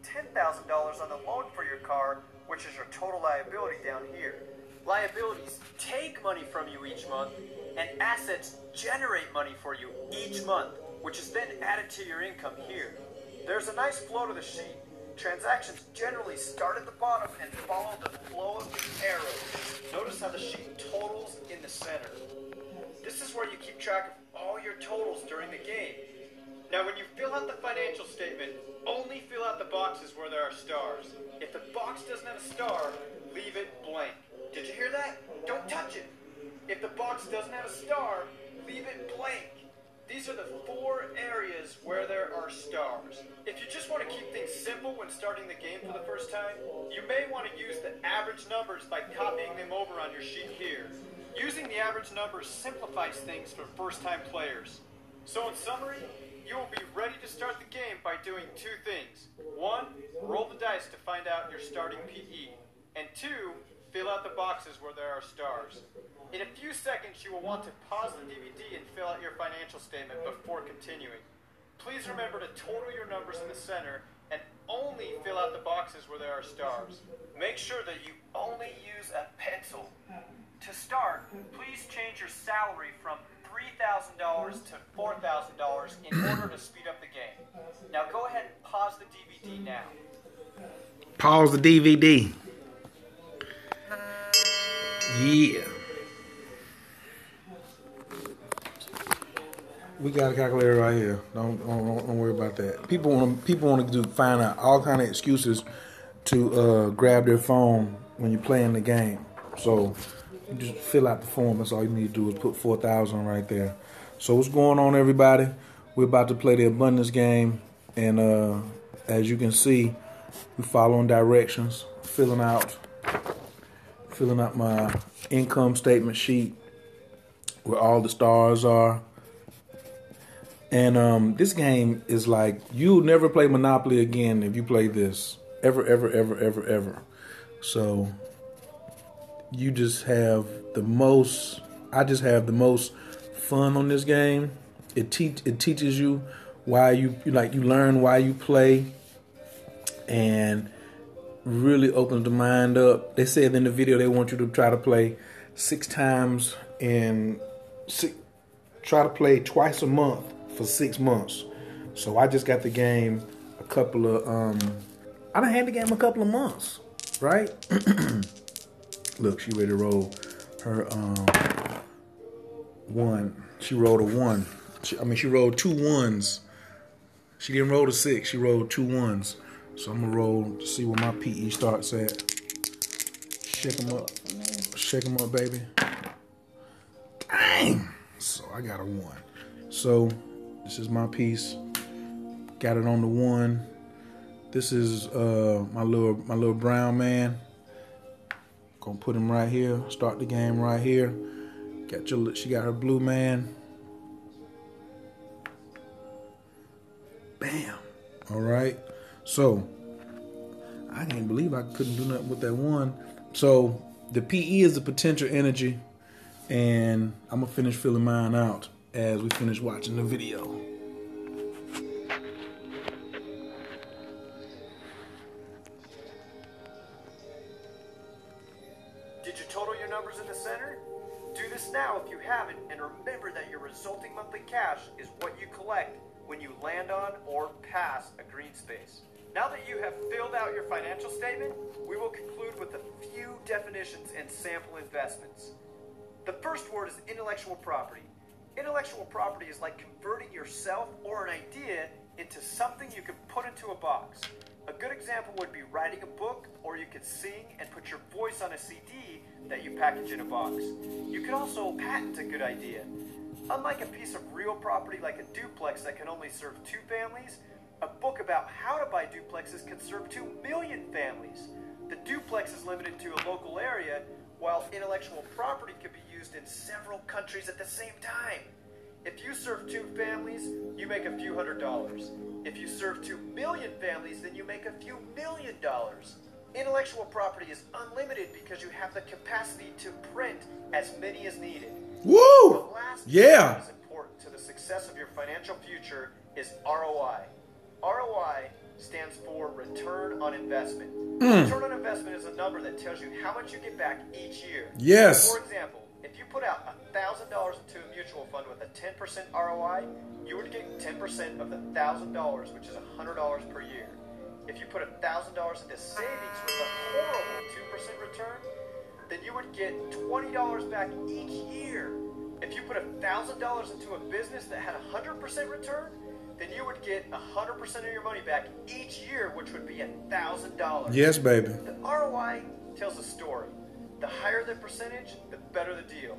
$10,000 on the loan for your car, which is your total liability down here. Liabilities take money from you each month, and assets generate money for you each month, which is then added to your income here. There's a nice flow to the sheet. Transactions generally start at the bottom and follow the flow of the arrows. Notice how the sheet totals in the center. This is where you keep track of all your totals during the game. Now when you fill out the financial statement, only fill out the boxes where there are stars. If the box doesn't have a star, leave it blank. Did you hear that? Don't touch it. If the box doesn't have a star, leave it blank. These are the 4 areas where there are stars. If you just want to keep things simple when starting the game for the first time, you may want to use the average numbers by copying them over on your sheet here. Using the average numbers simplifies things for first-time players. So in summary, you will be ready to start the game by doing 2 things. 1, roll the dice to find out your starting PE. And 2, fill out the boxes where there are stars. In a few seconds, you will want to pause the DVD and fill out your financial statement before continuing. Please remember to total your numbers in the center and only fill out the boxes where there are stars. Make sure that you only use a pencil. To start, please change your salary from $3,000 to $4,000 in order to speed up the game. Now go ahead and pause the DVD now. Pause the DVD. Yeah. We got a calculator right here. Don't worry about that. People want to find out all kind of excuses to grab their phone when you're playing the game. So you just fill out the form. That's all you need to do is put 4,000 right there. So what's going on, everybody? We're about to play the abundance game, and as you can see, we're following directions, filling out my income statement sheet where all the stars are. And this game is like, you'll never play Monopoly again if you play this. Ever, ever, ever, ever, ever. So you just have the most, I just have the most fun on this game. It teaches you why you learn why you play, and really opens the mind up. They said in the video they want you to try to play 6 times try to play twice a month for 6 months. So I just got the game a couple of I done had the game a couple of months, right? Look, she ready to roll her 1. She rolled a 1. She rolled 2 1s. She didn't roll a 6. She rolled 2 1s. So I'm gonna roll to see where my PE starts at. Shake them up. Shake them up, baby. Dang! So I got a 1. So this is my piece. Got it on the 1. This is my little brown man. Gonna put him right here. Start the game right here. She got her blue man. Bam. All right. So I can't believe I couldn't do nothing with that 1. So the PE is the potential energy, and I'm gonna finish filling mine out as we finish watching the video. Did you total your numbers in the center? Do this now if you haven't, and remember that your resulting monthly cash is what you collect when you land on or pass a green space. Now that you have filled out your financial statement, we will conclude with a few definitions and sample investments. The first word is intellectual property. Intellectual property is like converting yourself or an idea into something you can put into a box. A good example would be writing a book, or you could sing and put your voice on a CD that you package in a box. You could also patent a good idea. Unlike a piece of real property like a duplex that can only serve 2 families, a book about how to buy duplexes can serve 2 million families. The duplex is limited to a local area, while intellectual property could be used in several countries at the same time. If you serve 2 families, you make a few $100s. If you serve 2 million families, then you make a few $1 million. Intellectual property is unlimited because you have the capacity to print as many as needed. Woo! The last yeah. thing that is important to the success of your financial future is ROI. ROI stands for return return on investment. Return on investment is a number that tells you how much you get back each year. Yes. For example, if you put out $1,000 into a mutual fund with a 10% ROI, you would get 10% of the $1,000, which is $100 per year. If you put $1,000 into savings with a horrible 2% return, then you would get $20 back each year. If you put $1,000 into a business that had 100% return, then you would get 100% of your money back each year, which would be $1,000. Yes, baby. The ROI tells a story. The higher the percentage, the better the deal.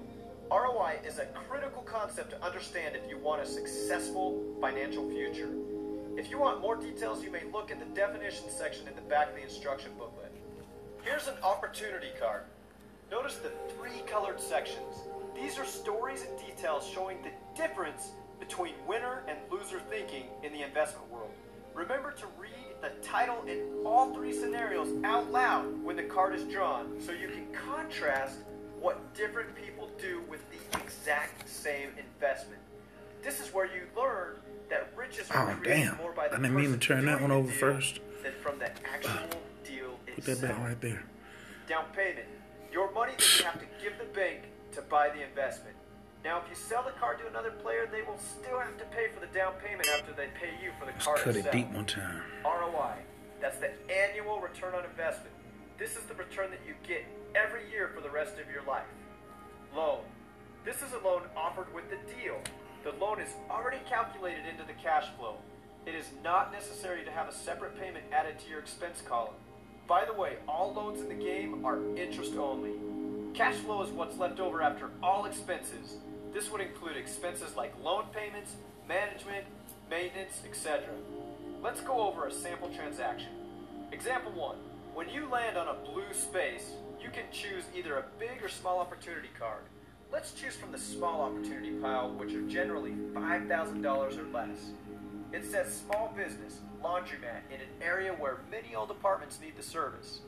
ROI is a critical concept to understand if you want a successful financial future. If you want more details, you may look at the definition section in the back of the instruction booklet. Here's an opportunity card. Notice the 3 colored sections. These are stories and details showing the difference between winner and loser thinking in the investment world. Remember to read the title in all 3 scenarios out loud when the card is drawn, so you can contrast what different people do with the exact same investment. This is where you learn that riches are created more by the I didn't mean to turn that one over deal first. than from the actual deal itself. Put that back right there. Down payment. Your money that you have to give the bank to buy the investment. Now, if you sell the card to another player, they will still have to pay for the down payment after they pay you for the card Cut itself. it deep one time. ROI. That's the annual return on investment. This is the return that you get every year for the rest of your life. Loan. This is a loan offered with the deal. The loan is already calculated into the cash flow. It is not necessary to have a separate payment added to your expense column. By the way, all loans in the game are interest only. Cash flow is what's left over after all expenses. This would include expenses like loan payments, management, maintenance, etc. Let's go over a sample transaction. Example 1. When you land on a blue space, you can choose either a big or small opportunity card. Let's choose from the small opportunity pile, which are generally $5,000 or less. It says small business, laundromat, in an area where many old apartments need the service.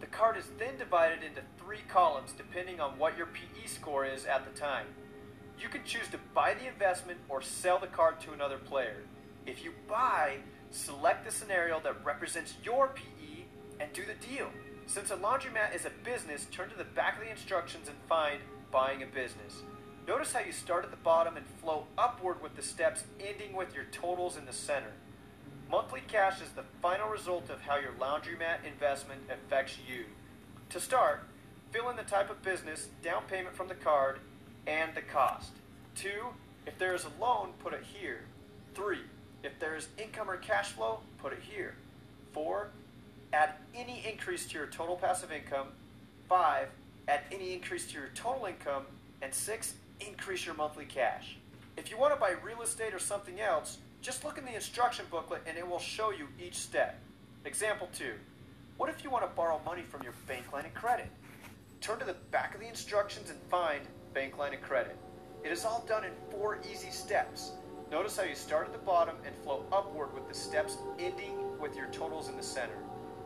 The card is then divided into 3 columns depending on what your PE score is at the time. You can choose to buy the investment or sell the card to another player. If you buy, select the scenario that represents your PE and do the deal. Since a laundromat is a business, turn to the back of the instructions and find buying a business. Notice how you start at the bottom and flow upward with the steps ending with your totals in the center. Monthly cash is the final result of how your laundromat investment affects you. To start, fill in the type of business, down payment from the card, and the cost. 2, if there is a loan, put it here. 3, if there is income or cash flow, put it here. 4, add any increase to your total passive income. 5, add any increase to your total income. And 6, increase your monthly cash. If you want to buy real estate or something else, just look in the instruction booklet and it will show you each step. Example 2. What if you want to borrow money from your bank line of credit? Turn to the back of the instructions and find bank line of credit. It is all done in 4 easy steps. Notice how you start at the bottom and flow upward with the steps ending with your totals in the center.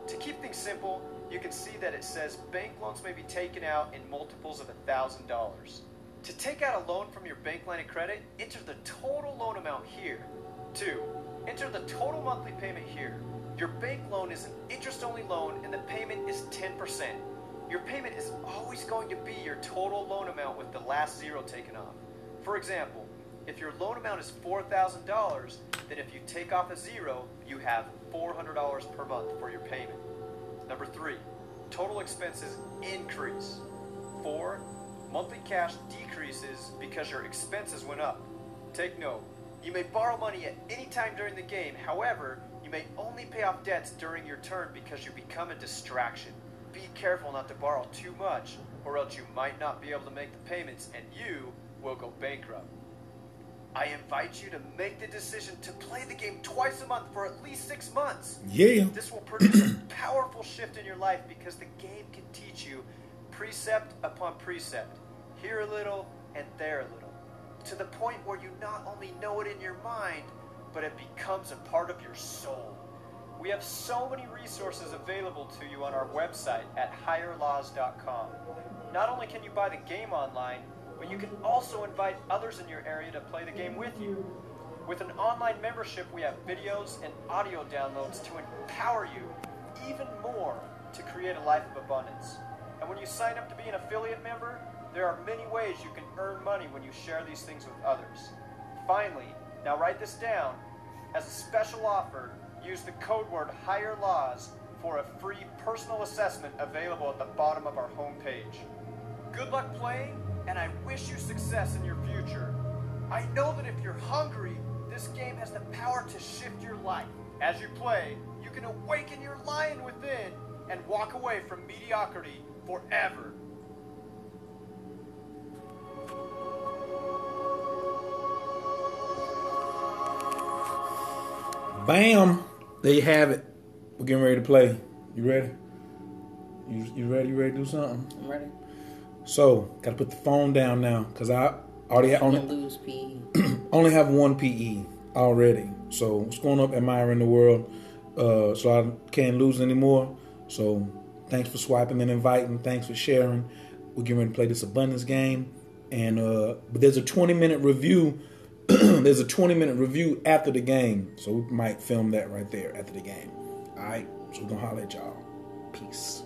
To keep things simple, you can see that it says bank loans may be taken out in multiples of $1,000. To take out a loan from your bank line of credit, enter the total loan amount here. 2, enter the total monthly payment here. Your bank loan is an interest-only loan and the payment is 10%. Your payment is always going to be your total loan amount with the last 0 taken off. For example, if your loan amount is $4,000, then if you take off a 0, you have $400 per month for your payment. Number 3, total expenses increase. 4, monthly cash decreases because your expenses went up. Take note, you may borrow money at any time during the game. However, you may only pay off debts during your turn because you become a distraction. Be careful not to borrow too much, or else you might not be able to make the payments and you will go bankrupt. I invite you to make the decision to play the game twice a month for at least 6 months. Yeah. This will produce a powerful shift in your life because the game can teach you precept upon precept, here a little and there a little, to the point where you not only know it in your mind, but it becomes a part of your soul. We have so many resources available to you on our website at higherlaws.com. Not only can you buy the game online, but you can also invite others in your area to play the game with you. With an online membership, we have videos and audio downloads to empower you even more to create a life of abundance. And when you sign up to be an affiliate member, there are many ways you can earn money when you share these things with others. Finally, now write this down. As a special offer, use the code word HIGHERLAWS for a free personal assessment available at the bottom of our homepage. Good luck playing, and I wish you success in your future. I know that if you're hungry, this game has the power to shift your life. As you play, you can awaken your lion within and walk away from mediocrity forever. Bam! There you have it. We're getting ready to play. You ready? You ready? You ready to do something? I'm ready. So, gotta put the phone down now, because I already lose PE. only have one PE already. So, what's going up, admiring the world? So I can't lose anymore. So, thanks for swiping and inviting. Thanks for sharing. We're getting ready to play this abundance game. And but there's a 20-minute review. There's a 20-minute review after the game. So we might film that right there after the game. All right? So we're going to holler at y'all. Peace.